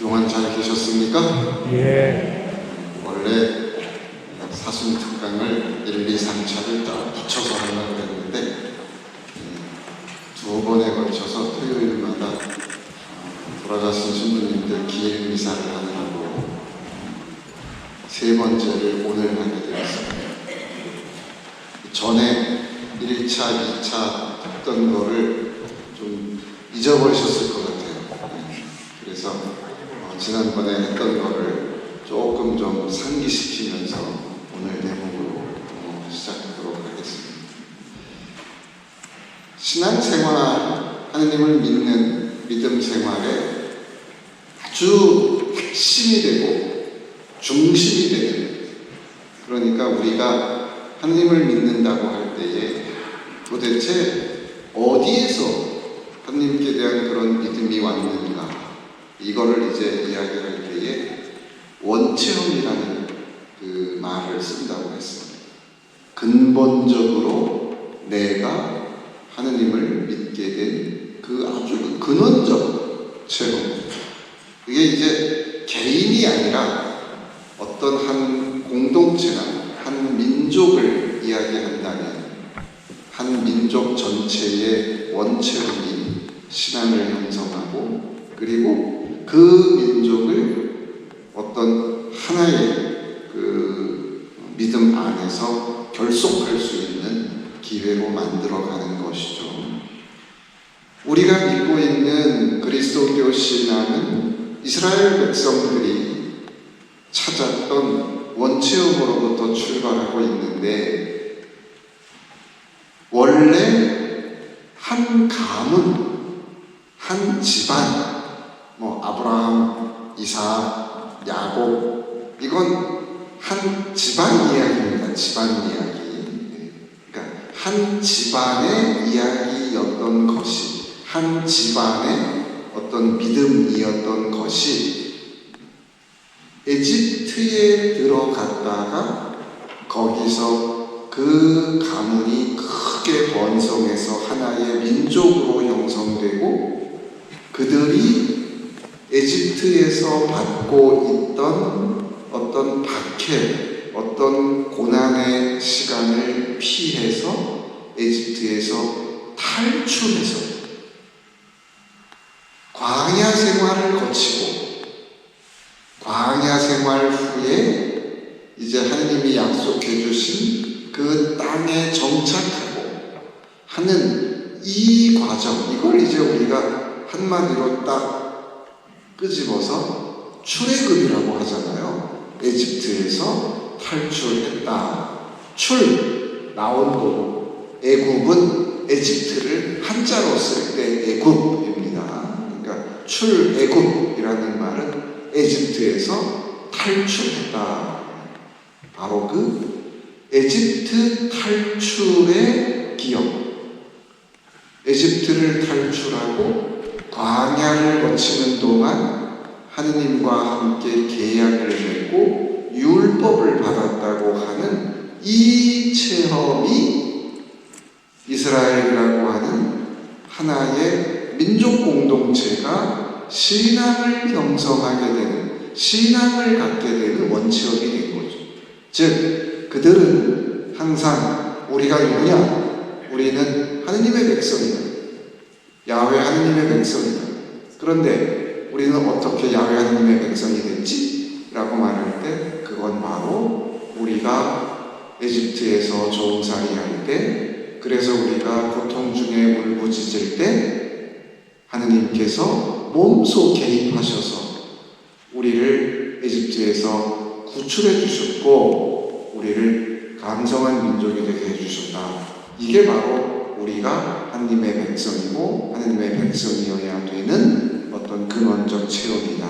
그동안 잘 계셨습니까? 예. 원래 사순 특강을 1, 2, 3차를 딱 붙여서 하려고 했는데 두 번에 걸쳐서 토요일마다 돌아가신 신부님들 기일 미사를 하느라고 세 번째를 오늘 하게 되었습니다. 전에 1차, 2차 했던 거를 좀 잊어버리셨을 것 같아요. 그래서 지난번에 했던 거를 조금 좀 상기시키면서 오늘 내용으로 시작하도록 하겠습니다. 신앙생활, 하느님을 믿는 믿음 생활에 아주 핵심이 되고 중심이 되는, 그러니까 우리가 하느님을 믿는다고 할 때에 도대체 어디에서 하느님께 대한 그런 믿음이 왔는가, 이거를 이제 이야기할 때에 원체험이라는 그 말을 쓴다고 했습니다. 근본적으로 내가 하느님을 믿게 된 그 아주 근원적 체험. 그게 이제 개인이 아니라 어떤 한 공동체나 한 민족을 이야기한다면 한 민족 전체의 원체험이 신앙을 형성하고, 그리고 그 민족을 어떤 하나의 그 믿음 안에서 결속할 수 있는 기회로 만들어가는 것이죠. 우리가 믿고 있는 그리스도교 신앙은 이스라엘 백성들이 찾았던 원체험으로부터 출발하고 있는데, 원래 한 가문, 한 집안, 아브라함, 이삭, 야곱, 이건 한 집안 이야기입니다. 집안 이야기. 그러니까 한 집안의 이야기였던 것이, 한 집안의 어떤 믿음이었던 것이 에집트에 들어갔다가 거기서 그 가문이 크게 번성해서 하나의 민족으로 형성되고, 그들이 에집트에서 받고 있던 어떤 박해, 어떤 고난의 시간을 피해서 에집트에서 탈출해서 광야 생활을 거치고, 광야 생활 후에 이제 하느님이 약속해 주신 그 땅에 정착하고 하는 이 과정, 이걸 이제 우리가 한마디로 딱 끄집어서 출애굽이라고 하잖아요. 에집트에서 탈출했다. 나온 도로, 애굽은 에집트를 한자로 쓸 때 애굽입니다. 그러니까 출애굽이라는 말은 에집트에서 탈출했다. 바로 그 에집트 탈출의 기억. 에집트를 탈출하고 광야를 거치는 동안 하느님과 함께 계약을 맺고 율법을 받았다고 하는 이 체험이 이스라엘이라고 하는 하나의 민족 공동체가 신앙을 형성하게 되는, 신앙을 갖게 되는 원체험이 된 거죠. 즉, 그들은 항상 우리가 누구냐? 우리는 하느님의 백성이다. 야훼 하느님의 백성이다. 그런데 우리는 어떻게 야훼 하느님의 백성이 됐지? 라고 말할 때 그건 바로 우리가 에집트에서 종살이 할 때, 그래서 우리가 고통 중에 울부짖을 때 하느님께서 몸소 개입하셔서 우리를 에집트에서 구출해 주셨고 우리를 강성한 민족이 되게 해주셨다. 이게 바로 우리가 하느님의 백성이고 하느님의 백성이어야 되는 어떤 근원적 체험이다.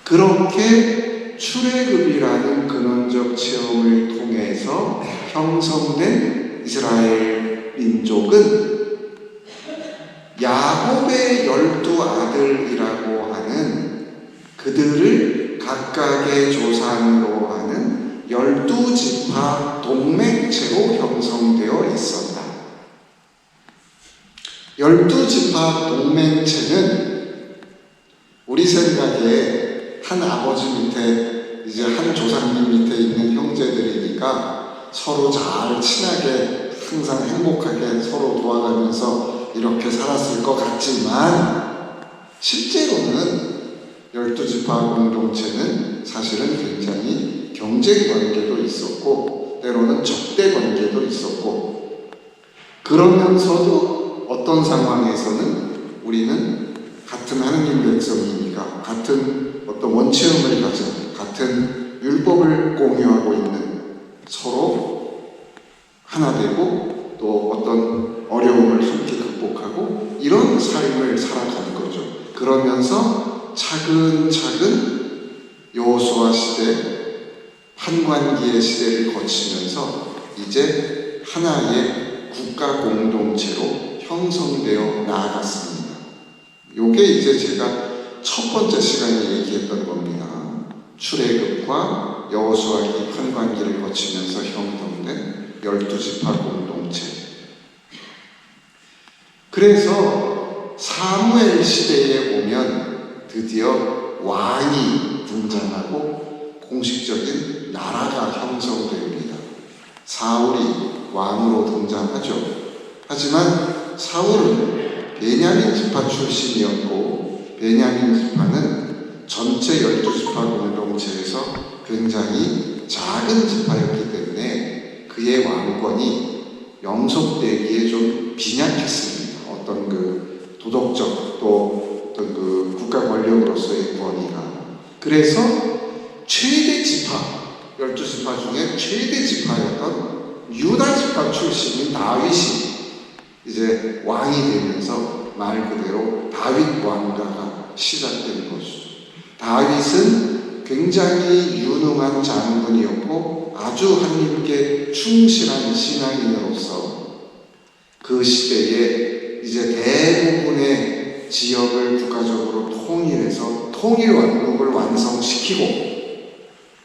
그렇게 출애굽이라는 근원적 체험을 통해서 형성된 이스라엘 민족은 야곱의 12아들이라고 하는, 그들을 각각의 조상으로 하는 12지파 동맹체로 형성되어 있었다. 12지파 동맹체는 우리 생각에 한 아버지 밑에 이제 한 조상님 밑에 있는 형제들이니까 서로 잘 친하게 항상 행복하게 서로 도와가면서 이렇게 살았을 것 같지만 실제로는 12지파 공동체는 사실은 굉장히 경쟁 관계도 있었고 때로는 적대 관계도 있었고 그러면서도 어떤 상황에서는 우리는 같은 하느님 백성이니까 같은 어떤 원체험을 가진 같은 율법을 공유하고 있는 서로 하나 되고 또 어떤 어려움을 함께 극복하고 이런 삶을 살아가는 거죠. 그러면서 차근차근 여호수아 시대 판관기의 시대를 거치면서 이제 하나의 국가 공동체로 형성되어 나아갔습니다. 요게 이제 제가 첫 번째 시간에 얘기했던 겁니다. 출애굽과 여호수아기 판관기를 거치면서 형성된 12지파 공동체. 그래서 사무엘 시대에 오면 드디어 왕이 등장하고 공식적인 나라가 형성됩니다. 사울이 왕으로 등장하죠. 하지만 사울은 베냐민 지파 출신이었고 베냐민 지파는 전체 12지파 공동체에서 굉장히 작은 지파였기 때문에 그의 왕권이 영속되기에 좀 빈약했습니다. 어떤 그 도덕적 또 어떤 그 국가 권력으로서의 권위가. 그래서 최대 지파, 12지파 중에 최대 지파였던 유다 지파 출신인 다윗이 이제 왕이 되면서 말 그대로 다윗 왕가가 시작된 것이죠. 다윗은 굉장히 유능한 장군이었고 아주 하나님께 충실한 신앙인으로서 그 시대에 이제 대부분의 지역을 국가적으로 통일해서 통일왕국을 완성시키고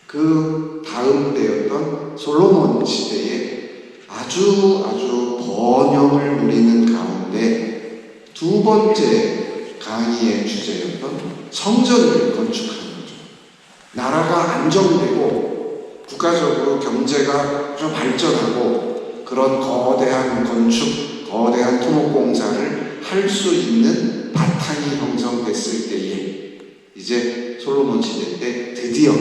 그 다음 때였던 솔로몬 시대에 아주 번영을 누리는 가운데 두 번째 강의의 주제였던 성전을 건축하는 거죠. 나라가 안정되고 국가적으로 경제가 좀 발전하고 그런 거대한 건축, 거대한 토목공사를 할 수 있는 바탕이 형성됐을 때에 이제 솔로몬 시대 때 드디어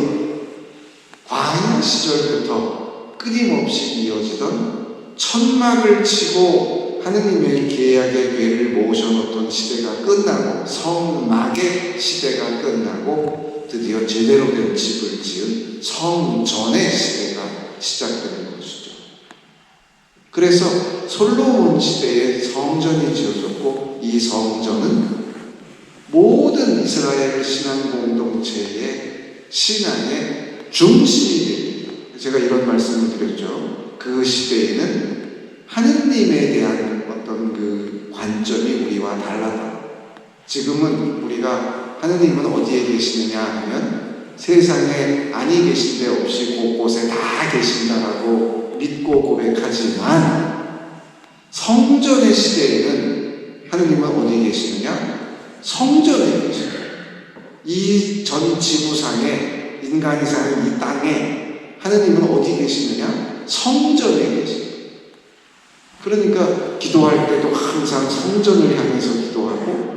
광야 시절부터 끊임없이 이어지던 천막을 치고 하느님의 계약의 궤를 모셔놓던 시대가 끝나고 성막의 시대가 끝나고 드디어 제대로 된 집을 지은 성전의 시대가 시작되는 것이죠. 그래서 솔로몬 시대에 성전이 지어졌고 이 성전은 모든 이스라엘 신앙 공동체의 신앙의 중심이 됩니다. 제가 이런 말씀을 드렸죠. 그 시대에는 하느님에 대한 어떤 그 관점이 우리와 달라다. 지금은 우리가 하느님은 어디에 계시느냐 하면 세상에 아니 계신 데 없이 곳곳에 다 계신다라고 믿고 고백하지만 성전의 시대에는 하느님은 어디에 계시느냐? 성전에 계십니다. 이 전 지구상에 인간이 사는 이 땅에 하느님은 어디 계시느냐? 성전에 계십니다. 그러니까 기도할 때도 항상 성전을 향해서 기도하고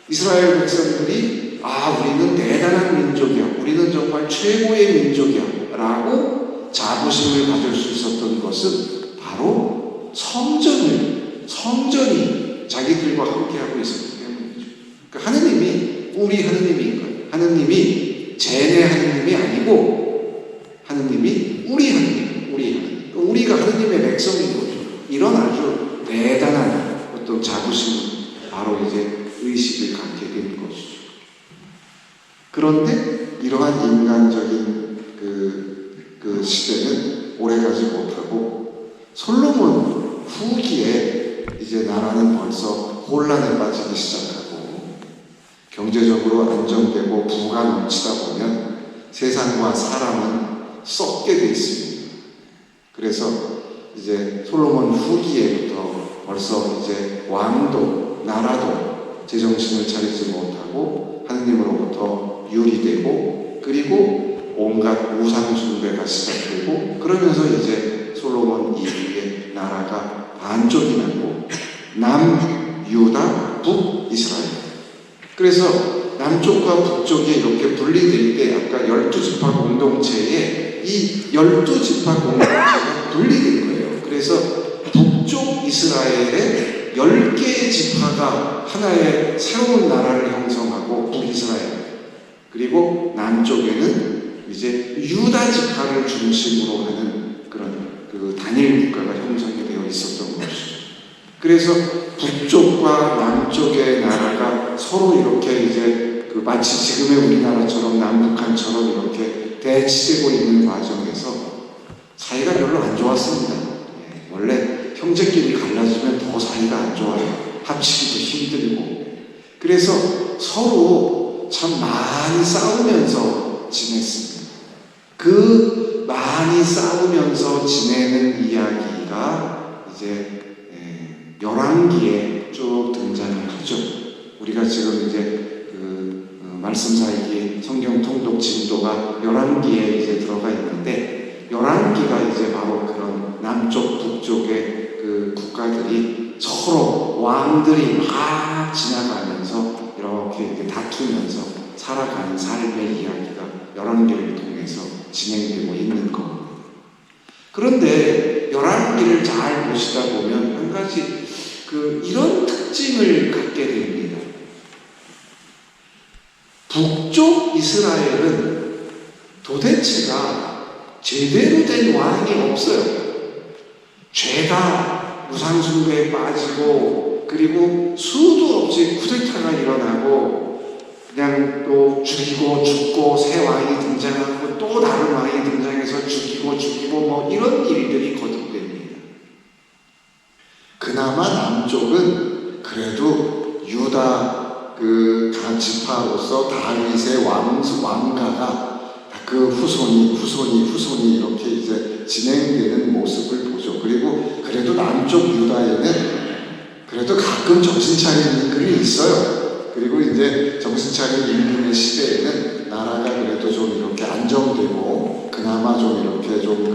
이스라엘 백성들이 우리는 대단한 민족이야. 우리는 정말 최고의 민족이야. 라고 자부심을 가질 수 있었던 것은 바로 성전이 자기들과 함께하고 있었기 때문이죠. 그러니까 하느님이 우리 하느님인 거예요. 하느님이 쟤네 하느님이 아니고 하느님이 우리 하느님. 우리가 하느님의 백성인 거죠. 이런 아주 대단한 어떤 자부심, 바로 이제 의식을 갖게 된 것이죠. 그런데 이러한 인간적인 그 시대는 오래가지 못하고 솔로몬 후기에 이제 나라는 벌써 혼란에 빠지기 시작하고 경제적으로 안정되고 부가 넘치다 보면 세상과 사람은 썩게 돼 있습니다. 그래서 이제 솔로몬 후기에부터 벌써 이제 왕도 나라도 제정신을 차리지 못하고 하느님으로부터 유리되고 그리고 온갖 우상 숭배가 시작되고 그러면서 이제 솔로몬 이후에 나라가 반쪽이 나고 남유다, 북이스라엘. 그래서 남쪽과 북쪽이 이렇게 분리될 때 아까 12지파 공동체에 이 12지파 공동체가 분리된 거예요. 그래서 북쪽 이스라엘의 10개의 지파가 하나의 새로운 나라를 형성하고 북이스라엘, 그리고 남쪽에는 이제 유다 지파를 중심으로 하는 그런 그 단일 국가가 형성이 되어 있었던 것이죠. 그래서 북쪽과 남쪽의 나라가 서로 이렇게 이제 그 마치 지금의 우리나라처럼 남북한처럼 이렇게 대치되고 있는 과정에서 사이가 별로 안 좋았습니다. 원래 형제끼리 갈라지면 더 사이가 안 좋아요. 합치기도 힘들고. 그래서 서로 참 많이 싸우면서 지냈습니다. 그 많이 싸우면서 지내는 이야기가 이제 열왕기에 쭉 등장을 하죠. 우리가 지금 이제 말씀 사이기 성경 통독 진도가 열왕기에 이제 들어가 있는데, 열왕기가 이제 바로 그런 남쪽 북쪽의 그 국가들이 서로 왕들이 막 지나가면서 이렇게 다투면서 살아가는 삶의 이야기가 열왕기를 통해서 진행되고 있는 겁니다. 그런데 열왕기를 잘 보시다 보면 한 가지 이런 특징을 갖게 됩니다. 북쪽 이스라엘은 도대체가 제대로 된 왕이 없어요. 죄가 우상숭배에 빠지고 그리고 수도 없이 쿠데타가 일어나고 그냥 또 죽이고 죽고 새 왕이 등장하고 또 다른 왕이 등장해서 죽이고 뭐 이런 일들이 거듭됩니다. 그나마 남쪽은 그래도 유다 그 지파로서 다윗의 왕가가 그 후손이 이렇게 이제 진행되는 모습을 보죠. 그리고 그래도 남쪽 유다에는 그래도 가끔 정신 차리는 인물이 있어요. 그리고 이제 정신 차린 인물의 시대에는 나라가 그래도 좀 이렇게 안정되고 그나마 좀 이렇게 좀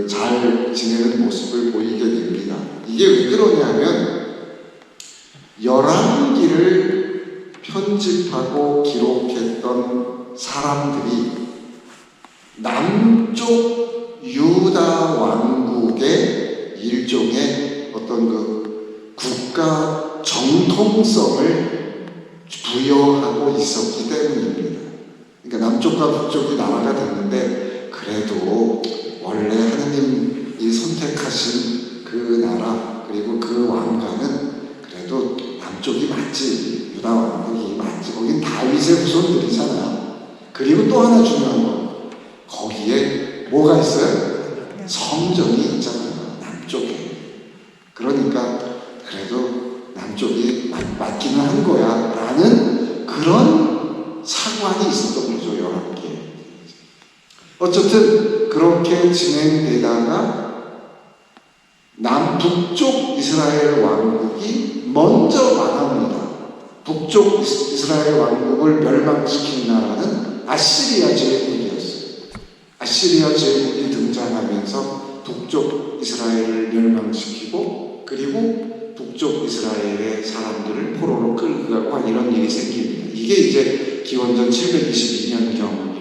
잘 지내는 모습을 보이게 됩니다. 이게 왜 그러냐면 열왕기를 편집하고 기록했던 사람들이 남쪽 유다 왕국의 일종의 어떤 국가 정통성을 부여하고 있었기 때문입니다. 그러니까 남쪽과 북쪽이 나라가 됐는데 그래도 원래 하느님이 선택하신 그 나라 그리고 그 왕가는 그래도 남쪽이 맞지, 유다 왕국이 맞지. 거긴 다윗의 후손들이잖아. 그리고 또 하나 중요한 건 거기에 뭐가 있어요? 성전이 있잖아요. 남쪽에. 그러니까 그래도 남쪽이 맞기는 한 거야 라는 그런 사관이 있었던 거죠. 열왕기에. 어쨌든 그렇게 진행되다가 남북쪽 이스라엘 왕국이 먼저 망합니다. 북쪽 이스라엘 왕국을 멸망시킨 나라는 아시리아 제국이었어요. 아시리아 제국이 등장하면서 북쪽 이스라엘을 멸망시키고 그리고 북쪽 이스라엘의 사람들을 포로로 끌고 가고 한 이런 일이 생깁니다. 이게 이제 기원전 722년경입니다.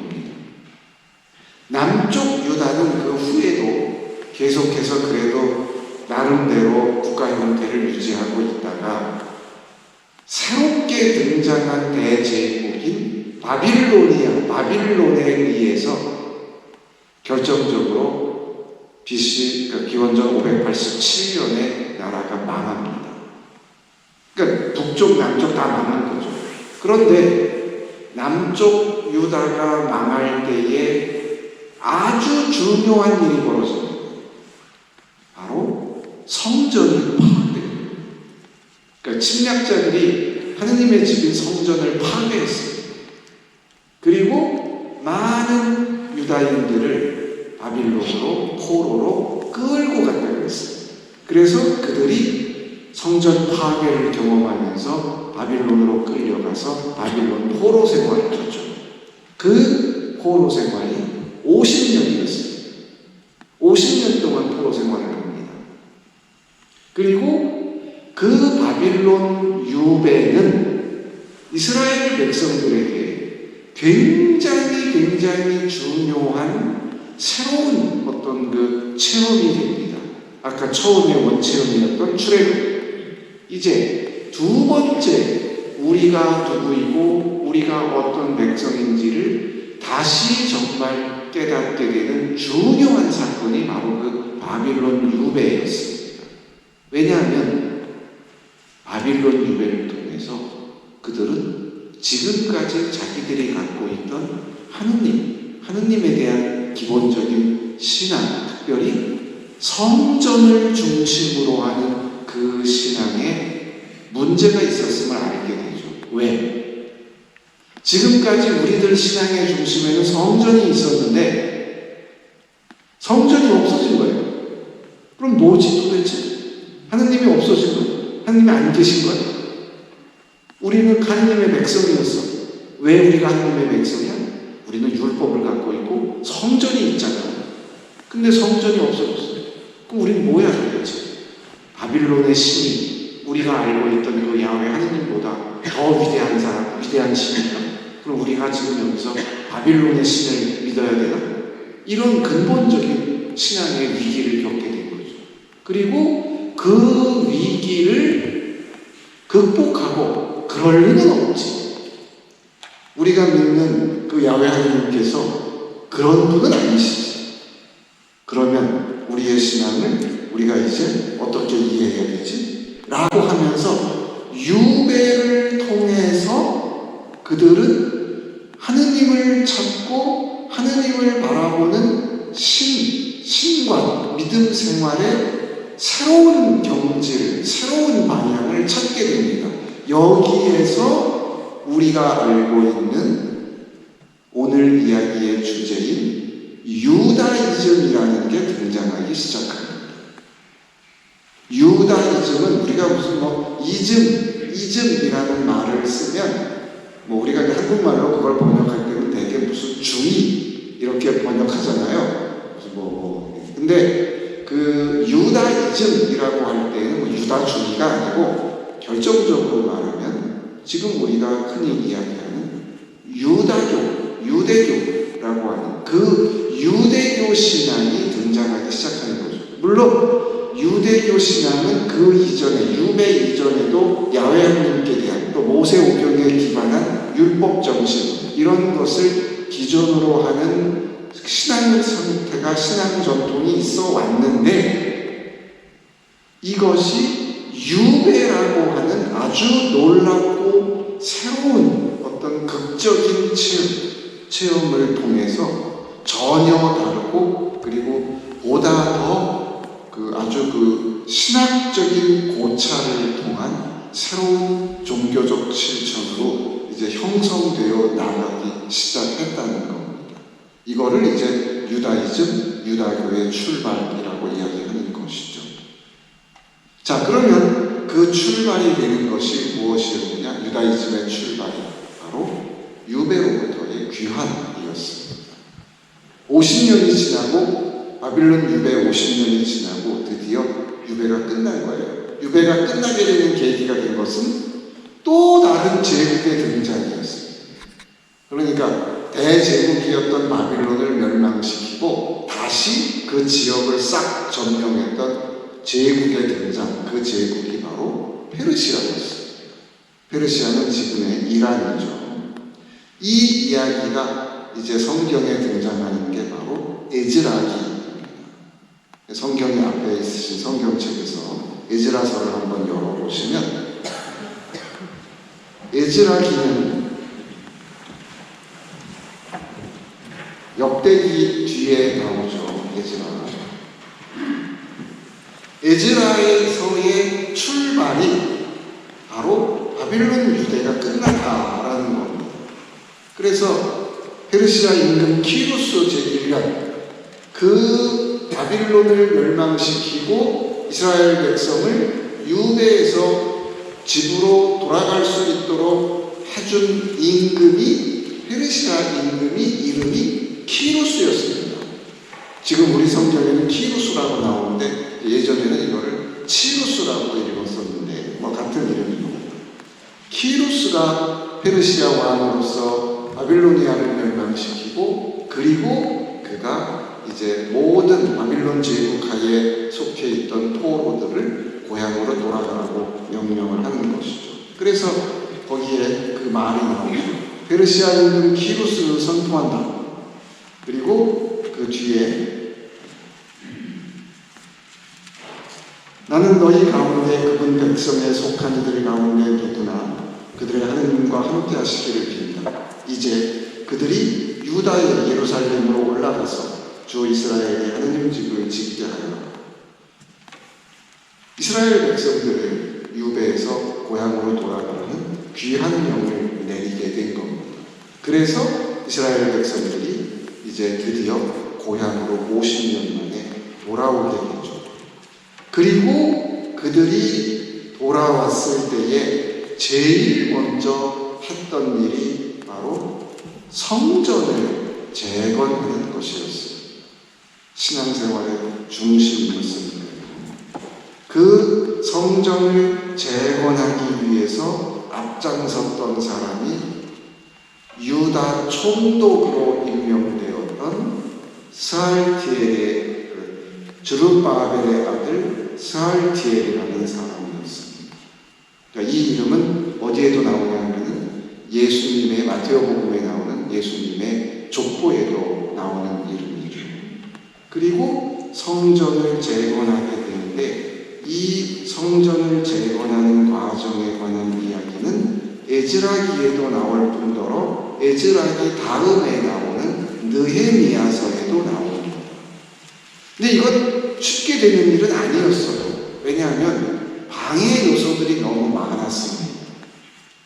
남쪽 유다는 그 후에도 계속해서 그래도 나름대로 국가 형태를 유지하고 있다가 새롭게 등장한 대제국인 바빌론에 의해서 결정적으로 기원전 587년에 나라가 망합니다. 그러니까 북쪽, 남쪽 다 망한 거죠. 그런데 남쪽 유다가 망할 때에 아주 중요한 일이 벌어집니다. 바로 성전이 파괴됩니다. 그러니까 침략자들이 하느님의 집인 성전을 파괴했습니다. 그리고 많은 유다인들을 바빌론으로 포로로 끌고 갔다고 했습니다. 그래서 그들이 성전 파괴를 경험하면서 바빌론으로 끌려가서 바빌론 포로 생활을 했죠. 그 포로 생활이 50년이었습니다. 50년 동안 포로 생활을 합니다. 그리고 그 바빌론 유배는 이스라엘 백성들에게 굉장히 중요한 새로운 어떤 그 체험이 됩니다. 아까 처음에 원체험이었던 출애굽. 이제 두 번째 우리가 누구이고 우리가 어떤 백성인지를 다시 정말 깨닫게 되는 중요한 사건이 바로 그 바빌론 유배였습니다. 왜냐하면 바빌론 유배를 통해서 그들은 지금까지 자기들이 갖고 있던 하느님에 대한 기본적인 신앙, 특별히 성전을 중심으로 하는 그 신앙에 문제가 있었음을 알게 되죠. 왜? 지금까지 우리들 신앙의 중심에는 성전이 있었는데 성전이 없어진 거예요. 그럼 뭐지 도대체? 하느님이 없어진 거예요. 하느님이 안 계신 거예요. 우리는 하느님의 백성이었어. 왜 우리가 하느님의 백성이야? 우리는 율법을 갖고 있고 성전이 있잖아요. 근데 성전이 없어졌어요. 그럼 우리는 뭐야 도대체? 바빌론의 신이 우리가 알고 있던 그 야훼 하느님보다 더 위대한 사람, 위대한 신인가? 그럼 우리가 지금 여기서 바빌론의 신을 믿어야 되나? 이런 근본적인 신앙의 위기를 겪게 된 거죠. 그리고 그 위기를 극복하고 그럴 리는 없지. 우리가 믿는 그 야훼 하느님께서 그런 분은 아니시지. 그러면 우리의 신앙을 우리가 이제 어떻게 이해해야 되지? 라고 하면서 유배를 통해서 그들은 하느님을 찾고 하느님을 바라보는 신관, 믿음 생활의 새로운 경지를, 새로운 방향을 찾게 됩니다. 여기에서 우리가 알고 있는 오늘 이야기의 주제인 유다이즘이라는 게 등장하기 시작합니다. 유다이즘은 우리가 무슨 이즘이라는 말을 쓰면 우리가 한국말로 그걸 번역할 때는 되게 무슨 주의 이렇게 번역하잖아요. 근데 그 유다이즘이라고 할 때는 유다주의가 아니고 결정적으로 말하면 지금 우리가 흔히 이야기하는 유대교라고 하는 그 유대교 신앙이 등장하기 시작하는 거죠. 물론 유대교 신앙은 그 이전에 유배 이전에도 야훼 하느님께 대한 또 모세오경에 기반한 율법 정신 이런 것을 기존으로 하는 신앙 상태가 신앙 전통이 있어 왔는데 이것이 유배라고 하는 아주 놀랍고 새로운 어떤 극적인 체험을 통해서 전혀 다르고 그리고 보다 더 아주 신학적인 고찰을 통한 새로운 종교적 실천으로 이제 형성되어 나가기 시작했다는 겁니다. 이거를 이제 유다이즘, 유다교의 출발이라고 이야기하는 것이죠. 자, 그러면 그 출발이 되는 것이 무엇이었느냐? 유다이즘의 출발이 바로 유배로부터의 귀환이었습니다. 50년이 지나고 바빌론 유배 50년이 지나고 드디어 유배가 끝난 거예요. 유배가 끝나게 되는 계기가 된 것은 또 다른 제국의 등장이었습니다. 그러니까 대제국이었던 바빌론을 멸망시키고 다시 그 지역을 싹 점령했던 제국의 등장, 그 제국이 바로 페르시아였습니다. 페르시아는 지금의 이란이죠. 이 이야기가 이제 성경에 등장하는 게 바로 에즈라기. 성경이 앞에 있으신 성경책에서 에즈라서를 한번 열어보시면 에즈라기는 역대기 뒤에 나오죠. 에즈라에서의 출발이 바로 바빌론 유대가 끝났다라는 겁니다. 그래서 페르시아 임금 키루스 제1년 그 바빌론을 멸망시키고 이스라엘 백성을 유대에서 집으로 돌아갈 수 있도록 해준 임금이, 페르시아 임금이 이름이 키루스였습니다. 지금 우리 성경에는 키루스라고 나오는데 예전에는 이거를 치루스라고 읽었었는데 같은 이름입니다. 키루스가 페르시아 왕으로서 바빌로니아를 멸망시키고, 그리고 그가 이제 모든 바빌론 제국하에 속해 있던 포로들을 고향으로 돌아가라고 명령을 하는 것이죠. 그래서 거기에 그 말이 나오죠. 페르시아 임금 키루스를 선포한다. 그리고 그 뒤에 나는 너희 가운데 그분 백성에 속한 이들 가운데 누구나 그들의 하느님과 함께 하시기를 빈다. 이제 그들이 유다의 예루살렘으로 올라가서 주 이스라엘의 하느님 집을 짓게 하여 이스라엘 백성들을 유배에서 고향으로 돌아가는 귀한 명을 내리게 된 겁니다. 그래서 이스라엘 백성들이 이제 드디어 고향으로 50년 만에 돌아오게 되죠. 그리고 그들이 돌아왔을 때에 제일 먼저 했던 일이 바로 성전을 재건하는 것이었어요. 신앙생활의 중심이었습니다. 그 성전을 재건하기 위해서 앞장섰던 사람이 유다 총독으로 임명되었던 스알티엘의 주르바벨의 아들 스알티엘이라는 사람이었습니다. 그러니까 이 이름은 어디에도 나오냐면은 예수님의 마태복음에 나오는 예수님의 족보에도 나오는 이름이죠. 그리고 성전을 재건하게 되는데 이 성전을 재건하는 과정에 관한 이야기는 에즈라기에도 나올 뿐더러 에즈라기 다음에 나오는 느헤미야서에도 나옵니다. 근데 이건 쉽게 되는 일은 아니었어요. 왜냐하면 방해 요소들이 너무 많았습니다.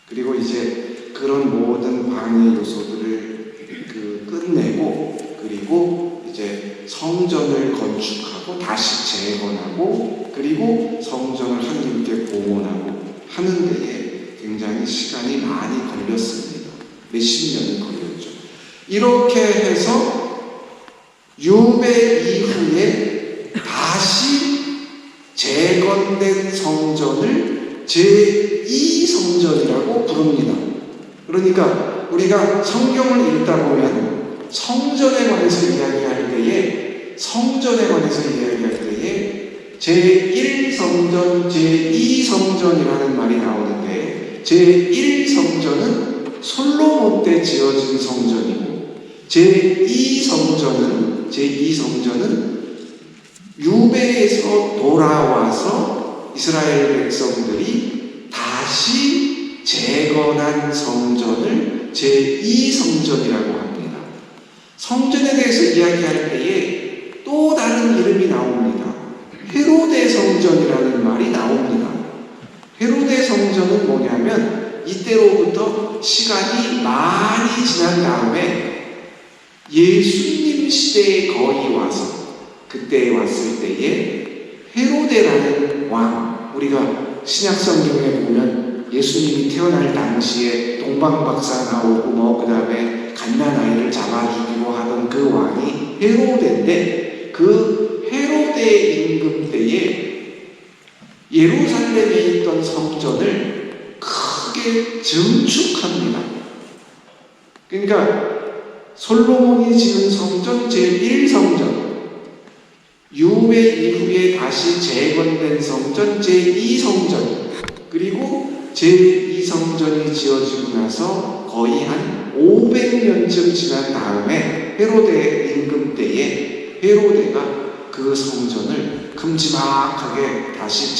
그리고 이제 그런 모든 방해 요소들을 끝내고, 그리고 이제 성전을 건축하고 다시 재건하고, 그리고 성전을 하나님께 봉헌하고 하는 데에 굉장히 시간이 많이 걸렸습니다. 몇십 년이 걸렸죠. 이렇게 해서 유배 이후에 다시 재건된 성전을 제2성전이라고 부릅니다. 그러니까 우리가 성경을 읽다 보면 성전에 관해서 이야기할 때에 제1성전, 제2성전이라는 말이 나오는데, 제1성전은 솔로몬 때 지어진 성전이고, 제2성전은 유배에서 돌아와서 이스라엘 백성들이 다시 재건한 성전을 제2성전이라고 합니다. 성전에 대해서 이야기할 때에 또 다른 이름이 나옵니다. 헤로데 성전이라는 말이 나옵니다. 헤로데 성전은 뭐냐면 이때로부터 시간이 많이 지난 다음에 예수님 시대에 거의 와서, 그때 왔을 때에 헤로데라는 왕, 우리가 신약성경에 보면 예수님이 태어날 당시에 동방박사 나오고 그 다음에 갓난아이를 잡아 죽이고 하던 그 왕이 헤로데인데, 그 헤로데 임금 때에 예루살렘에 있던 성전을 크게 증축합니다. 그러니까 솔로몬이 지은 성전 제1성전, 유배 이후에 다시 재건된 성전 제2성전, 그리고 제2성전이 지어지고 나서 거의 한 500년쯤 지난 다음에 헤로데 임금 때에 헤로데가 그 성전을 큼지막하게 다시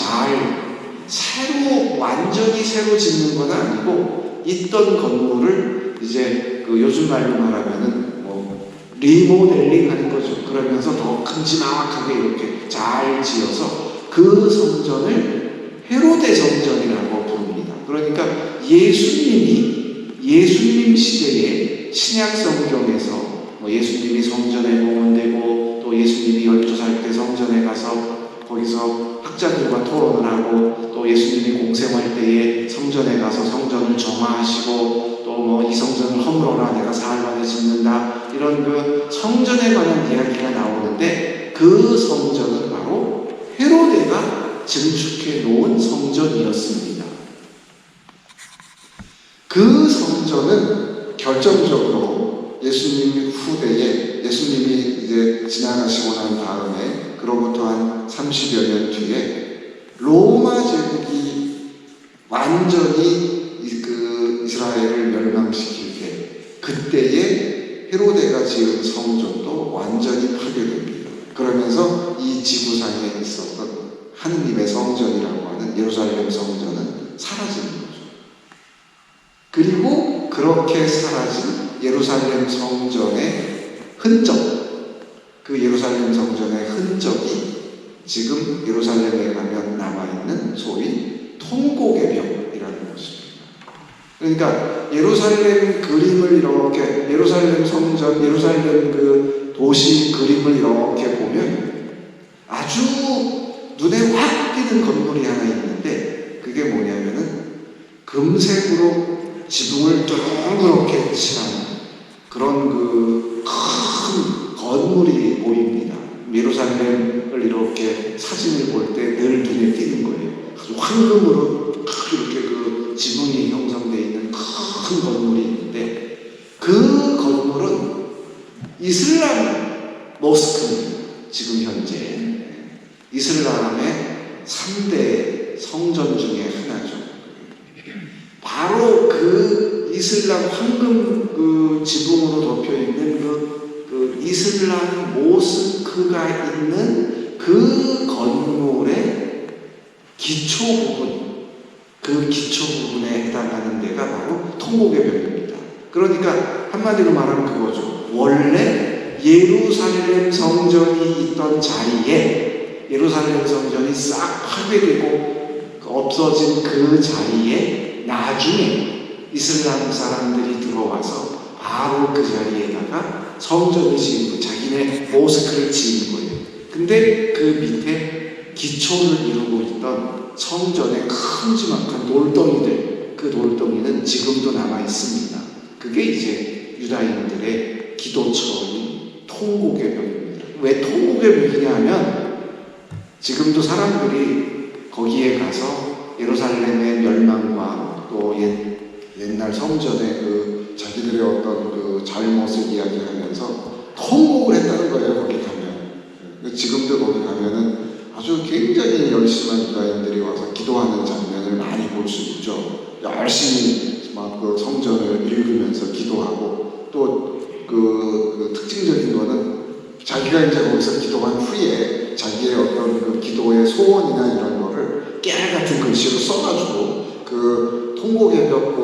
완전히 새로 짓는 건 아니고, 있던 건물을 이제 요즘 말로 말하면은 리모델링 하는 거죠. 그러면서 더 큼지막하게 이렇게 잘 지어서 그 성전을 헤로데 성전이라고 부릅니다. 그러니까 예수님 시대에 신약 성경에서 예수님이 성전에 봉헌되고, 또 예수님이 12살 때 성전에 가서 거기서 학자들과 토론을 하고, 또 또 예수님이 공생활 때에 성전에 가서 성전을 정화하시고 또 뭐 이 성전을 허물어라 내가 사흘 만에 짓는다 이런 그 성전에 관한 이야기가 나오는데 그 성전은 바로 헤로데가 증축해 놓은 성전이었습니다. 그 성전은 결정적으로 예수님 후대에 예수님이 이제 지나가시고 난 다음에 그로부터 한 30여 년 뒤에 로마 제국이 완전히 이스라엘을 멸망시킬 때 그때에 헤로데가 지은 성전도 완전히 파괴됩니다. 그러면서 이 지구상에 있었던 하느님의 성전이라고 하는 예루살렘 성전은 사라지는 거죠. 그리고 그렇게 사라진 예루살렘 성전의 흔적, 그 예루살렘 성전의 흔적이 지금 예루살렘에 가면 남아있는 소위 통곡의 벽이라는 것입니다. 그러니까 예루살렘 그림을 이렇게 예루살렘 성전, 예루살렘 그 도시 그림을 이렇게 보면 아주 눈에 확 띄는 건물이 하나 있는데 그게 뭐냐면은 금색으로 지붕을 둥그렇게 칠한 그런 그 큰 건물이 보입니다. 예루살렘을 이렇게 사진을 볼 때 늘 눈에 띄는 거예요. 아주 황금으로 이렇게 그 지붕이 형성되어 있는 큰 건물이 있는데 그 건물은 이슬람 모스크입니다. 지금 현재 이슬람의 3대 성전 중에 하나죠. 바로 그 이슬람 황금 그 지붕으로 덮여 있는 그 이슬람 모스크가 있는 그 건물의 기초 부분, 그 기초 부분에 해당하는 데가 바로 통곡의 벽입니다. 그러니까 한마디로 말하면 그거죠. 원래 예루살렘 성전이 있던 자리에 예루살렘 성전이 싹 파괴되고 없어진 그 자리에 나중에 이슬람 사람들이 들어와서 바로 그 자리에다가 성전을 지은 거, 자기네 모스크를 지은 거예요. 근데 그 밑에 기초를 이루고 있던 성전의 큼지막한 돌덩이들, 그 돌덩이는 지금도 남아 있습니다. 그게 이제 유다인들의 기도처인 통곡의 벽입니다. 왜 통곡의 벽이냐 하면 지금도 사람들이 거기에 가서 예루살렘의 멸망과 또 옛날 성전의 그 자기들의 어떤 그 잘못을 이야기하면서 통곡을 했다는 거예요. 거기 가면. 지금도 거기 가면은 아주 굉장히 열심한 유다인들이 와서 기도하는 장면을 많이 볼 수 있죠. 열심히 막 그 성전을 읽으면서 기도하고 또 그 특징적인 거는 자기가 이제 거기서 기도한 후에 자기의 어떤 그 기도의 소원이나 이런 거를 깨알 같은 글씨로 써가지고 그 통곡의 벽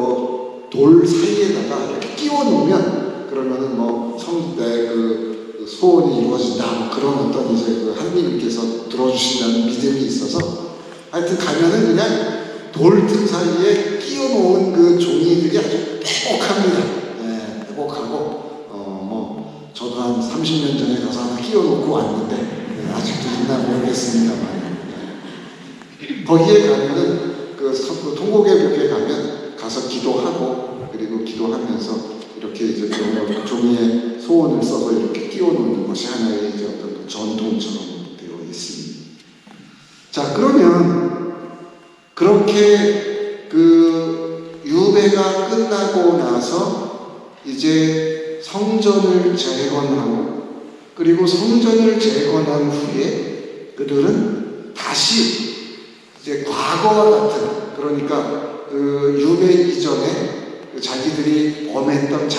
돌 사이에다가 이렇게 끼워 놓으면 그러면은 뭐 성대 그 소원이 이루어진다 뭐 그런 어떤 이제 그 하느님께서 들어주신다는 믿음이 있어서 하여튼 가면은 그냥 돌 틈 사이에 끼워 놓은 그 종이들이 아주 빼곡합니다. 네, 빼곡하고 뭐 저도 한 30년 전에 가서 하나 끼워 놓고 왔는데 네, 아직도 있나 모르겠습니다만 네. 거기에 가면은 그 통곡의 벽에 가면 가서 기도하고 그리고 기도하면서 이렇게 이제 종이에 소원을 써서 이렇게 끼워 놓는 것이 하나의 이제 어떤 전통처럼 되어 있습니다. 자, 그러면 그렇게 그 유배가 끝나고 나서 이제 성전을 재건하고 그리고 성전을 재건한 후에 그들은 다시 이제 과거와 같은 그러니까 그 유배 이전에 자기들이 범했던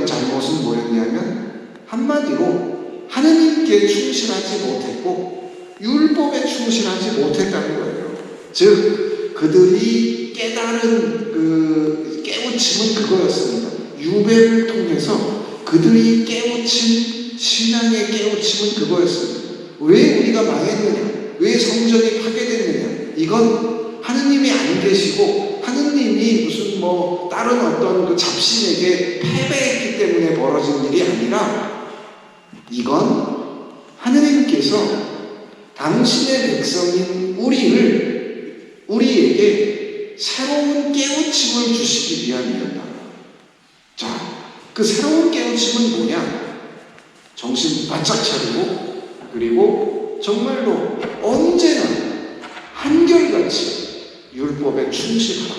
잘못은 뭐였냐면 한마디로 하느님께 충실하지 못했고 율법에 충실하지 못했다는 거예요. 즉 그들이 깨달은 그 깨우침은 그거였습니다. 유배를 통해서 그들이 깨우친 신앙의 깨우침은 그거였습니다. 왜 우리가 망했느냐? 왜 성전이 파괴됐느냐? 이건 하느님이 안 계시고 하느님이 무슨 뭐 다른 어떤 그 잡신에게 패배했기 때문에 벌어진 일이 아니라 이건 하느님께서 당신의 백성인 우리에게 새로운 깨우침을 주시기 위함이었다. 자, 그 새로운 깨우침은 뭐냐? 정신 바짝 차리고, 그리고 정말로 언제나 한결같이 율법에 충실하라.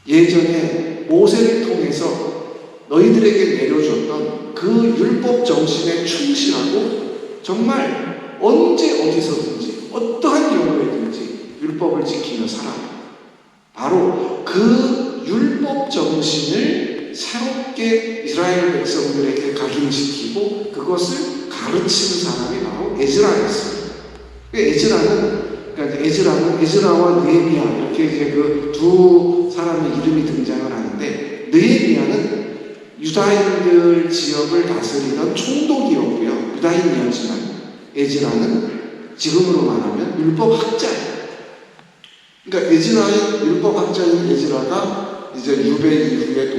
예전에 모세를 통해서 너희들에게 내려줬던 그 율법 정신에 충실하고, 정말 언제 어디서든지 어떠한 경우에든지 율법을 지키며 살아라. 바로 그 율법 정신을 새롭게 이스라엘 백성들에게 각인시키고 그것을 가르치는 사람이 바로 에즈라였습니다. 에즈라와 느헤미야, 이렇게 이제 그 두 사람의 이름이 등장을 하는데, 느헤미야는 유다인들 지역을 다스리던 총독이었고요. 유다인이었지만, 에즈라는 지금으로 말하면 율법학자예요. 그러니까 율법학자인 에즈라가 이제 유배 이후에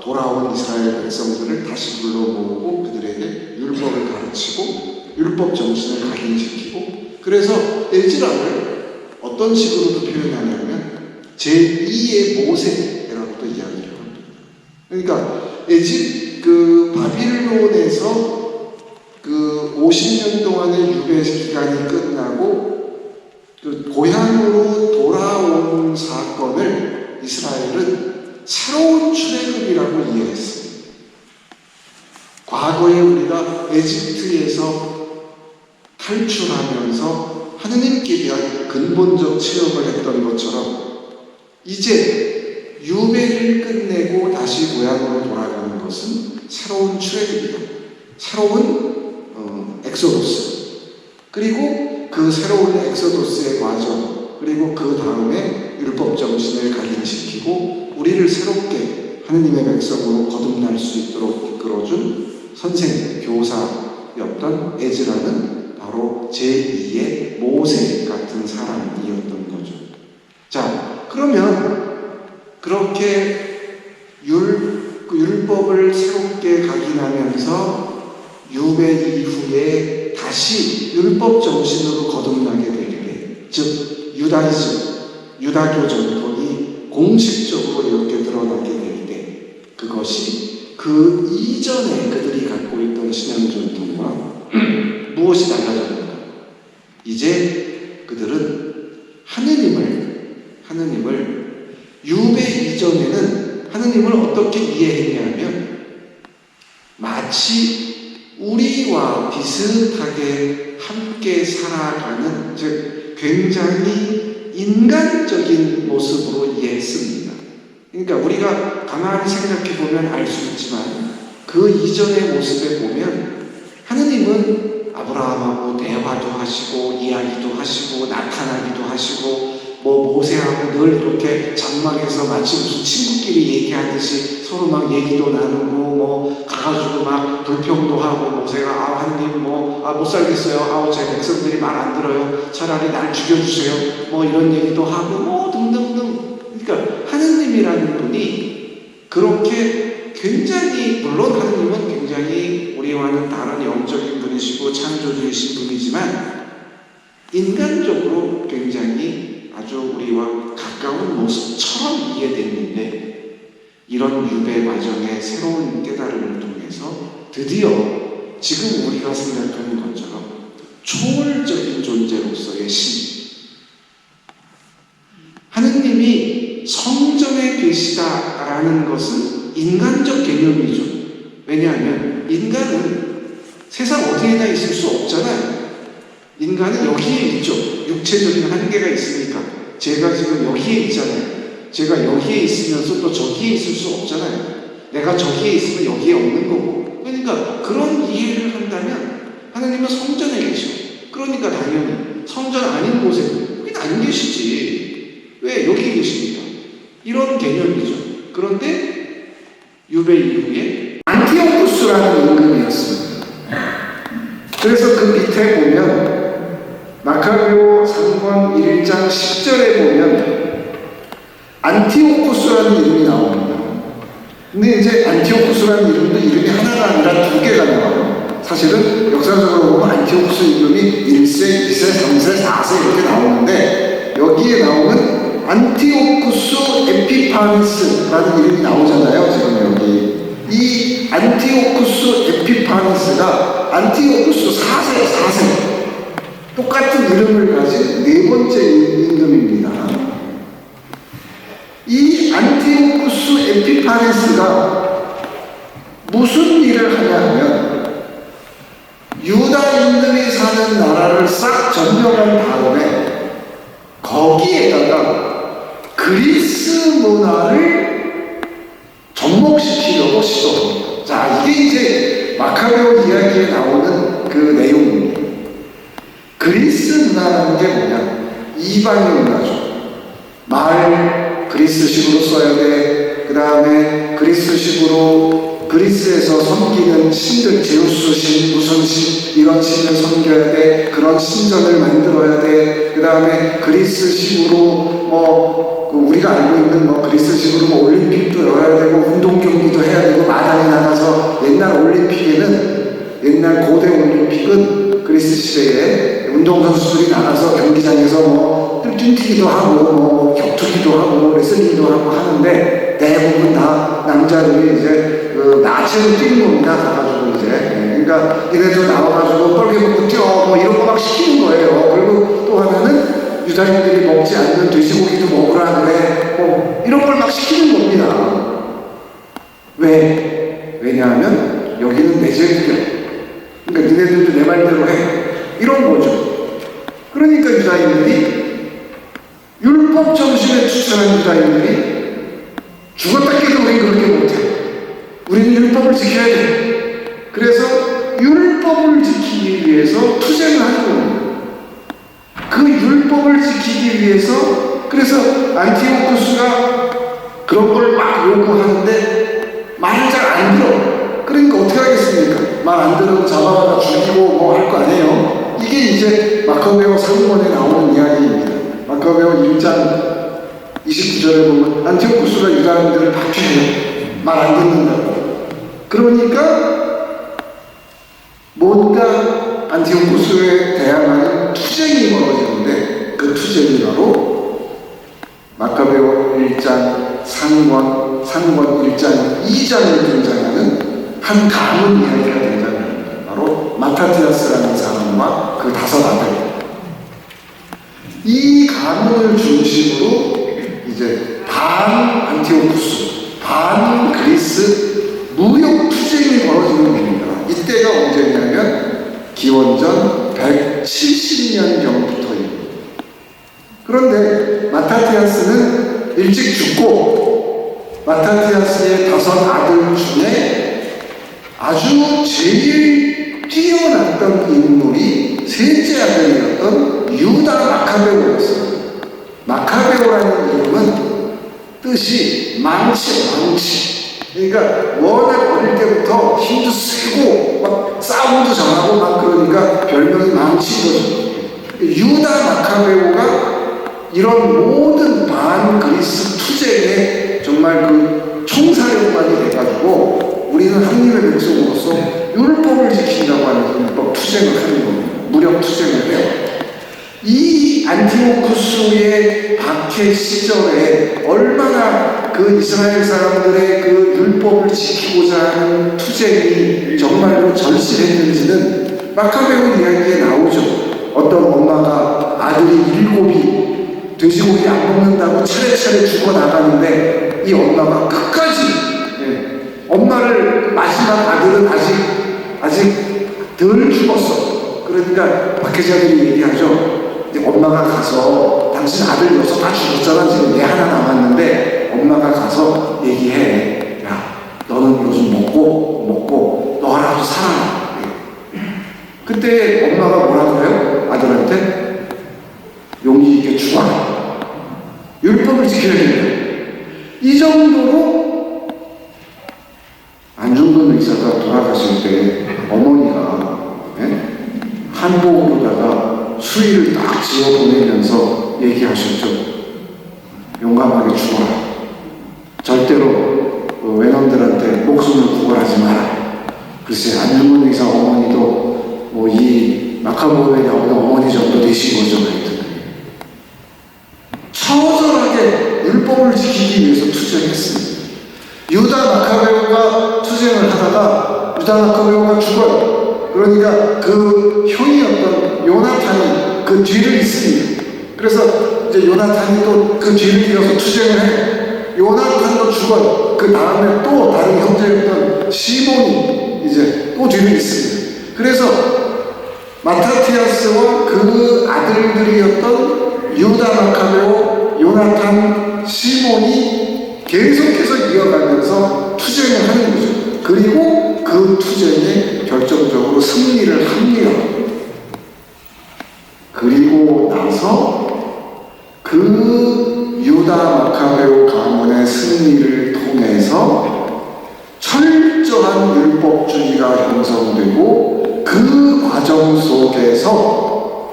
돌아온 이스라엘 백성들을 다시 불러 모으고 그들에게 율법을 가르치고 율법 정신을 각인시키고, 그래서 에즈라를 어떤 식으로도 표현하냐면 제2의 모세라고도 이야기를 합니다. 그러니까 바빌론에서 그 50년 동안의 유배 기간이 끝나고 그 고향으로 돌아온 사건을 이스라엘은 새로운 출애굽이라고 이해했습니다. 과거에 우리가 에집트에서 탈출하면서 하느님께 대한 근본적 체험을 했던 것처럼, 이제 유배를 끝내고 다시 고향으로 돌아가는 것은 새로운 출애굽이다. 새로운 엑소도스. 그리고 그 새로운 엑소도스의 과정, 그리고 그 다음에 율법 정신을 각인시키고 우리를 새롭게 하느님의 백성으로 거듭날 수 있도록 이끌어준 선생, 교사였던 에즈라는 바로 제2의 모세 같은 사람이었던 거죠. 자, 그러면 그렇게 율법을 새롭게 각인하면서 유배 이후에 다시 율법 정신으로 거듭나게 될 때, 즉 유다교 전통이 공식적으로 이렇게 드러나게 될 때, 그것이 그 이전에 그들이 갖고 있던 신앙 전통과 무엇이 달라졌는가? 이제 그들은 하느님을 유배 이전에는 하느님을 어떻게 이해했냐면, 마치 우리와 비슷하게 함께 살아가는, 즉 굉장히 인간적인 모습으로 이해했습니다. 그러니까 우리가 가만히 생각해 보면 알 수 있지만 그 이전의 모습에 보면 하느님은 아브라함하고 대화도 하시고 이야기도 하시고 나타나기도 하시고, 모세하고 늘 이렇게 장막에서 마치 무슨 친구끼리 얘기하듯이 서로 막 얘기도 나누고, 가가지고 막 불평도 하고, 모세가 하느님 못 살겠어요. 제 백성들이 말 안 들어요. 차라리 날 죽여주세요. 이런 얘기도 하고 등등등. 그러니까 하느님이라는 분이 그렇게 굉장히, 물론 하느님은 굉장히 우리와는 다른 영적인 분이시고 창조주이신 분이지만 인간적으로 굉장히 아주 우리와 가까운 모습처럼 이해됐는데, 이런 유배 과정의 새로운 깨달음을 통해서 드디어 지금 우리가 생각하는 것처럼 초월적인 존재로서의 신, 하느님이 성전에 계시다라는 것은 인간적 개념이죠. 왜냐하면 인간은 세상 어디에나 있을 수 없잖아요. 인간은 여기에 있죠. 육체적인 한계가 있으니까. 제가 지금 여기에 있잖아요. 제가 여기에 있으면서 또 저기에 있을 수 없잖아요. 내가 저기에 있으면 여기에 없는 거고. 그러니까 그런 이해를 한다면 하나님은 성전에 계셔. 그러니까 당연히 성전 아닌 곳에는 여긴 안 계시지. 왜 여기 계십니까? 이런 개념이죠. 그런데 유배 이후에 안티오쿠스라는 임금이었습니다. 그래서 그 밑에 보면 마카베오 3권 1장 10절에 보면 안티오쿠스라는 이름이 나옵니다. 근데 이제 안티오쿠스라는 이름도 이름이 하나가 아니라 두 개가 나와요. 사실은 역사적으로 보면 안티오쿠스 임금이 1세, 2세, 3세, 4세 이렇게 나오는데 여기에 나오는 안티오쿠스 에피파네스라는 이름이 나오잖아요. 지금 여기 이 안티오쿠스 에피파네스가 안티오쿠스 4세 똑같은 이름을 가진 네 번째 임금입니다. 이 안티오쿠스 에피파네스가 무슨 일을 하냐 하면 유다 인들이 사는 나라를 싹 점령한 다음에 거기에다가 그리스 문화를 접목시키려고 시도합니다. 자, 이게 이제 마카베오 이야기에 나오는 그 내용입니다. 그리스 문화라는 게 뭐냐? 이방의 문화죠. 말 그리스식으로 써야 돼. 그 다음에 그리스식으로 그리스에서 섬기는 신들, 제우스 신, 무슨 신, 이런 신을 섬겨야 돼. 그런 신전을 만들어야 돼. 그 다음에 그리스식으로 우리가 알고 있는 그리스식으로 올림픽도 열어야 되고, 운동 경기도 해야 되고, 마당에 나가서 옛날 올림픽에는, 옛날 고대 올림픽은 그리스 시대에 운동선수들이 나가서 경기장에서 뛰기도 하고, 격투기도 하고, 레슬링도 하고 하는데, 대부분 다 남자들이 이제 나체로 뛰는 겁니다. 가가지고 이제. 그러니까 얘네들 나와가지고 뻘개 먹고 뛰어 이런 거 막 시키는 거예요. 그리고 또 하면은 유다인들이 먹지 않는 돼지고기도 먹으라 그래. 이런 걸 막 시키는 겁니다. 왜? 왜냐하면 여기는 내 제국이야. 그러니까 니네들도 내 말대로 해. 이런 거죠. 그러니까 유다인들이 율법 정신에 투철한 유다인들이 죽었다 깨도 우린 그렇게 못해. 우리는 율법을 지켜야 돼. 그래서 율법을 지키기 위해서 투쟁을 하는 겁니다. 그 율법을 지키기 위해서 그래서 안티오쿠스가 그런 걸 막 요구하는데 말을 잘 안 들어. 그러니까 어떻게 하겠습니까? 말 안 들으면 잡아다가 죽이고 할 거 아니에요. 이게 이제 마카베오 3권에 나오는 이야기입니다. 마카베오 1장 29절에 보면 안티오쿠스가 유다인들을 박해해요. 말 안 듣는다고. 그러니까 뭔가 안티오쿠스에 대항하는 투쟁이 벌어지는데 그 투쟁이 바로 마카베오 1장 3권 1장 2장에 등장하는 한 가문 이야기가 등장합니다. 바로 마타티아스라는 사람과 그 5 아들. 이 가문을 중심으로 이제 반 안티오쿠스, 반 그리스 무역 투쟁이 벌어지는 겁니다. 이때가 언제냐면 기원전 170년경부터입니다. 그런데 마타티아스는 일찍 죽고 마타티아스의 5 아들 중에 아주 제일 뛰어났던 인물이 셋째 아들이었던 유다 마카베오였어요. 마카베오라는 이름은 뜻이 망치. 그러니까 워낙 어릴 때부터 힘도 세고 막 싸움도 잘하고 막 그러니까 별명이 망치거든요. 유다 마카베오가 이런 모든 반 그리스 투쟁에 정말 그 총사령관이 돼가지고 우리는 하나님의 백성으로서 율법을 지킨다고 하는 율법 투쟁을 하는 겁니다. 무력 투쟁을 해요. 이 안티오쿠스의 박해 시절에 얼마나 그 이스라엘 사람들의 그 율법을 지키고자 하는 투쟁이 정말로 절실했는지는 마카베오 이야기에 나오죠. 어떤 엄마가 아들이 7이 돼지고기 안 먹는다고 차례차례 죽어나가는데 이 엄마가 끝까지 엄마를 마지막 아들은 아직 덜 죽었어. 그러니까 박해자들이 얘기하죠. 이제 엄마가 가서 당신 아들 6 다 죽었잖아. 지금 얘 하나 남았는데 엄마가 가서 얘기해. 야, 너는 요즘 먹고 너라도 살아. 그때 엄마가 뭐라 그래요? 아들한테 용기 있게 죽어라. 율법을 지켜야 된다. 이 정도로 안중근 의사가 돌아가실 때 어머니가 한복으로다가 수의를 딱 지어 보내면서 얘기하셨죠. 용감하게 죽어라. 절대로 외놈들한테 목숨을 구걸하지 마라. 글쎄 안중근 의사 어머니도 뭐 이 마카로에 나오는 어머니 정도 되신 거죠. 하여튼 처절하게 율법을 지키기 위해서 투쟁했습니다. 유다 마카베오가 투쟁을 하다가 유다 마카베오가 죽어요. 그러니까 그 형이었던 요나탄이 그 뒤를 잇습니다. 그래서 이제 요나탄이 또 그 뒤를 이어서 투쟁을 해요. 요나탄도 죽어요. 그 다음에 또 다른 형제였던 시몬이 이제 또 뒤를 잇습니다. 그래서 마타티아스와 그 아들들이었던 유다 마카베오, 요나탄, 시몬이 계속해서 이어가면서 투쟁을 하는 거죠. 그리고 그 투쟁에 결정적으로 승리를 합니다. 그리고 나서 그 유다 마카베오 가문의 승리를 통해서 철저한 율법주의가 형성되고 그 과정 속에서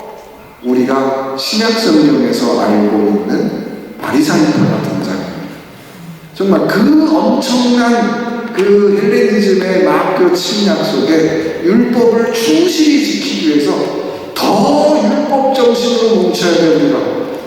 우리가 신약성경에서 알고 있는 바리사이파가 등장합니다. 정말 그 엄청난 그 헬레니즘의 막그 침략 속에 율법을 충실히 지키기 위해서 더 율법 정신으로 뭉쳐야 됩니다.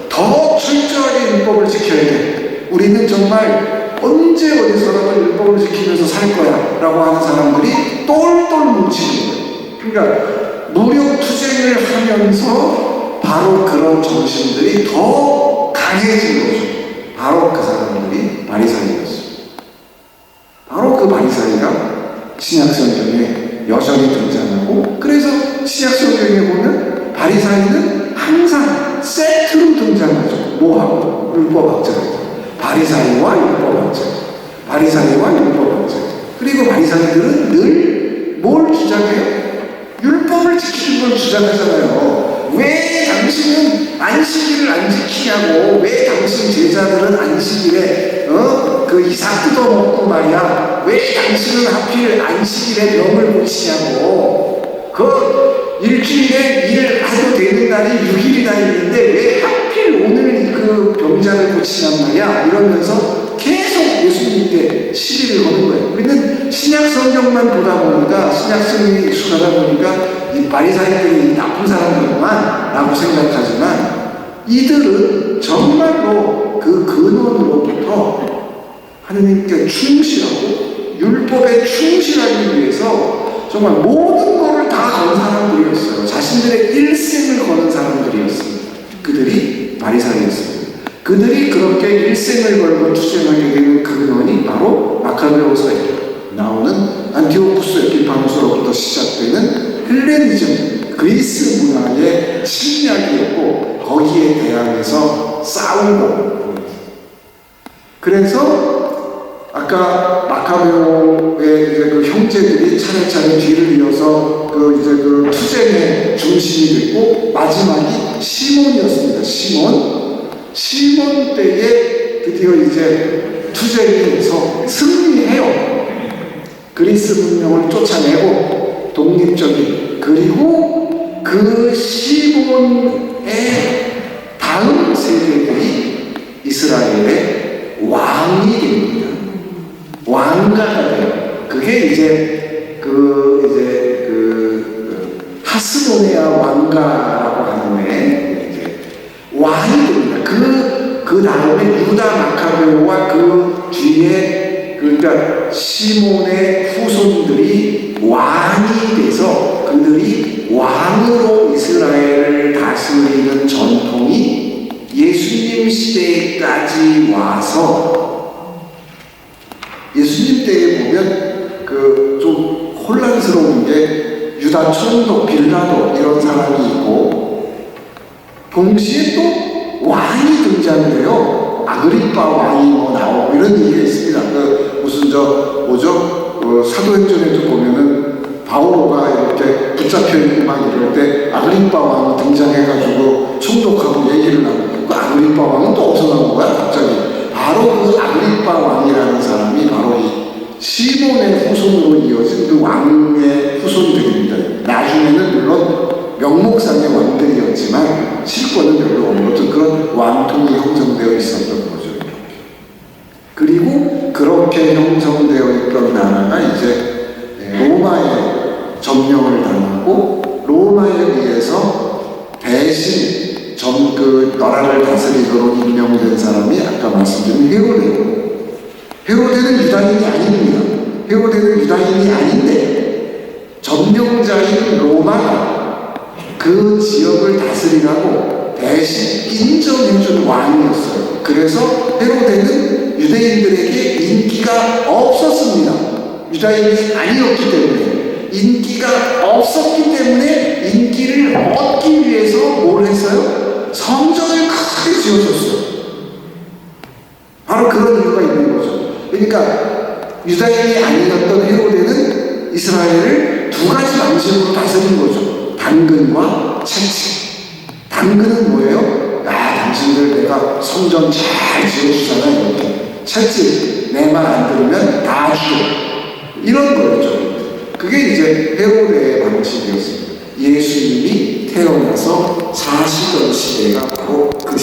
더 철저하게 율법을 지켜야 돼. 우리는 정말 언제 어디서라도 율법을 지키면서 살 거야 라고 하는 사람들이 똘똘 뭉치는 거예요. 그러니까 무력 투쟁을 하면서 바로 그런 정신들이 더 강해진 거죠. 바로 그 사람들이 바리사이였어요. 바로 그 바리사이가 신약성경에 여전히 등장하고, 그래서 신약성경에 보면 바리사이는 항상 세트로 등장하죠. 뭐하고? 율법학자들. 바리사이와 율법학자. 바리사이와 율법학자. 그리고 바리사이들은 늘 뭘 주장해요? 율법을 지키는 걸 주장하잖아요. 왜 당신은 안식일을 안 지키냐고. 왜 당신 제자들은 안식일에 그 이삭 뜯어먹고 말이야. 왜 당신은 하필 안식일에 병을 고치냐고. 그 일주일에 일해도 되는 날이 6일이나 있는데 왜 하필 오늘 그 병자를 고치냔 말이야. 이러면서 계속 예수님께 시비를 거는 거예요. 우리는 신약 성경만 보다 보니까, 신약 성경에 익숙하다 보니까 이 바리사이들이 나쁜 사람들만 라고 생각하지만, 이들은 정말로 그 근원으로부터 하느님께 충실하고 율법에 충실하기 위해서 정말 모든 것을 다 건 사람들이었어요. 자신들의 일생을 거는 사람들이었습니다. 그들이 바리사이였습니다. 그들이 그렇게 일생을 걸고 투쟁하게 되는 근원이 바로 마카베오서에 나오는 안티오쿠스 에피파노스로부터 시작되는 헬레니즘, 그리스 문화의 침략이었고, 거기에 대항해서 싸우고, 그래서 아까 마카베오의 이제 그 형제들이 차례차례 뒤를 이어서 그 이제 그 투쟁의 중심이 됐고, 마지막이 시몬이었습니다. 시몬 때에 드디어 이제 투쟁에서 승리해요. 그리스 문명을 쫓아내고 독립적인, 그리고 그 시몬의 다음 세대들이 이스라엘의 왕이 됩니다. 왕가가 돼요. 그게 이제 하스모네아 왕가라고 하는데 이제 왕이 됩니다. 그 다음에 유다 마카베오와 그 뒤에, 그러니까 시몬의 후손들이 왕이 돼서 그들이 왕으로 이스라엘을 다스리는 전통이 예수님 시대까지 와서, 예수님 때에 보면 그 좀 혼란스러운 게 유다 총독 빌라도 이런 사람이 있고, 동시에 또 왕이 등장을 해요. 아그리파 왕이 뭐 나오고 이런 얘기가 있습니다. 무슨 사도행전에도 보면은 바오로가 이렇게 붙잡혀 있고 막 이럴 때 아그리파 왕이 등장해가지고 총독하고 얘기를 나누고, 그 아그리파 왕은 또 어디서 나온 거야 갑자기? 바로 그 아그리파 왕이라는 사람이 바로 이 시몬의 후손으로 이어진 그 왕의 후손들입니다. 나중에는 물론 명목상의 왕들이었지만 실권은 별로 없는 그런 왕통이 형성되어 있었던 거죠. 그리고 그렇게 형성되어 있던 나라가 이제 로마의 점령을 당하고 로마에 의해서 대신 그 나라를 다스리도록 임명된 사람이 아까 말씀드린 헤로데고, 헤로데는 유다인이 아닙니다. 헤로데는 유다인이 아닌데 점령자인 로마가 그 지역을 다스리라고 대신 인정해준 왕이었어요. 그래서 헤로데는 유대인들에게 인기가 없었습니다. 유다인이 아니었기 때문에, 인기가 없었기 때문에 인기를 얻기 위해서 뭘 했어요? 성전을 크게 지어줬어요. 바로 그런 이유가 있는 거죠. 그러니까 유다인이 아니었던 헤로데는 이스라엘을 두 가지 방식으로 다스린 거죠. 당근과 채찍. 당근은 뭐예요? 야, 당신들 내가 성전 잘 지어주잖아, 이렇게. 채찍, 내 말 안 들으면 다 죽여. 이런 거였죠. 그게 이제 헤로데의 방식이었습니다. 예수님이 태어나서 사시던 시대가 바로 그